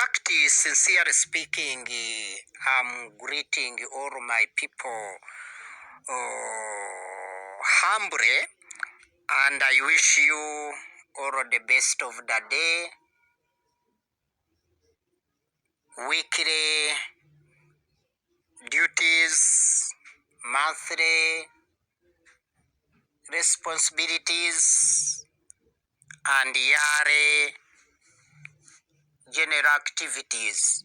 fact, sincerely speaking, I'm greeting all my people humbly, and I wish you all the best of the day, weekly duties, monthly responsibilities, and yearly general activities.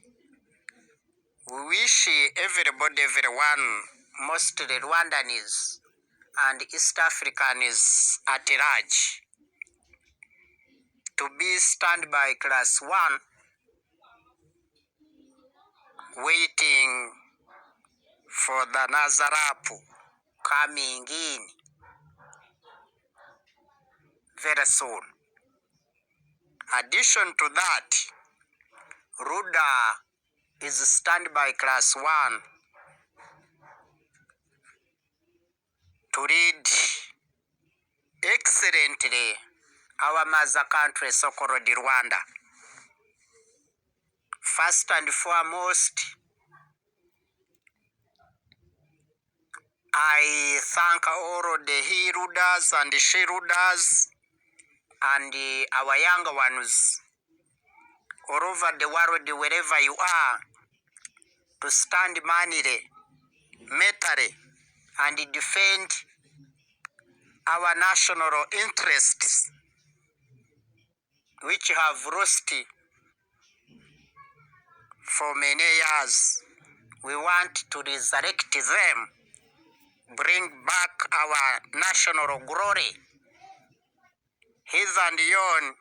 We wish everybody, everyone, mostly Rwandans and East Africans at large, to be standby class 1, waiting for the Nazarapu coming in very soon. Addition to that, Ruda is standby class 1 to lead excellently our mother country, so-called Rwanda. First and foremost, I thank all the he Rudas and the she Rudas and our younger ones all over the world, wherever you are, to stand manly, mentally, and defend our national interests, which have lost for many years. We want to resurrect them, bring back our national glory. His and yon,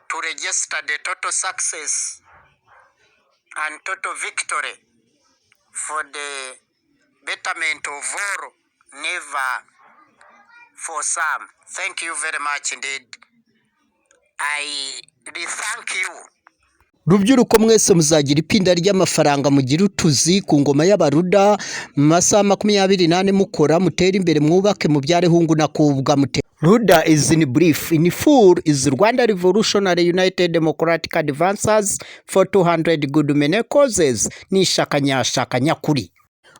to register the total success and total victory for the betterment of all, never for some. Thank you very much indeed. I thank you. Rubyiruko mwese muzagira ipinda ry'amafaranga mugira utuzi ku ngoma y'abaruda mu masaha 24 mukora mutera imbere mwubake mu byare hungu na kubwa mute. Ruda is in brief, in full is Rwanda Revolutionary United Democratic Advances for 200 good many causes. Ni ishaka nyakuri.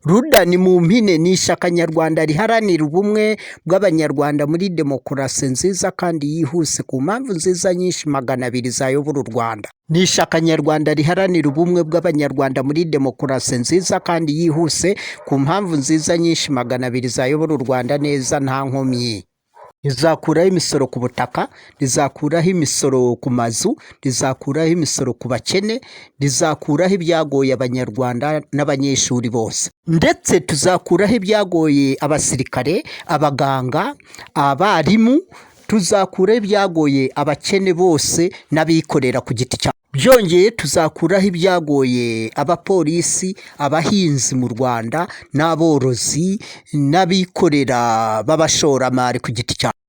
Ruda ni mu mpine ni ishaka nyarwanda riharanira ubumwe bw'abanyarwanda muri demokarasi nziza kandi yihuse ku mpamvu nziza nyinshi 200 zayobora u Rwanda. Ni ishaka nyarwanda riharanira ubumwe bw'abanyarwanda muri demokarasi nziza kandi yihuse ku mpamvu nziza nyinshi 200 zayobora u Rwanda neza nta nkomyi. Rizakuraho imisoro ku butaka, rizakuraho imisoro ku mazu, rizakuraho imisoro ku bakene, rizakuraho ibyagoye abanyarwanda n'abanyeshuri bose. Ndetse tuzakuraho ibyagoye abasirikare, abaganga, abarimu, tuzakuraho ibyagoye abakene bose n'abikorera ku giti cyabo. Byongeye tuzakuraho ibyagoye abapolisi, abahinzi mu Rwanda n'aborozi n'abikorera babashoramari ku giti cyabo.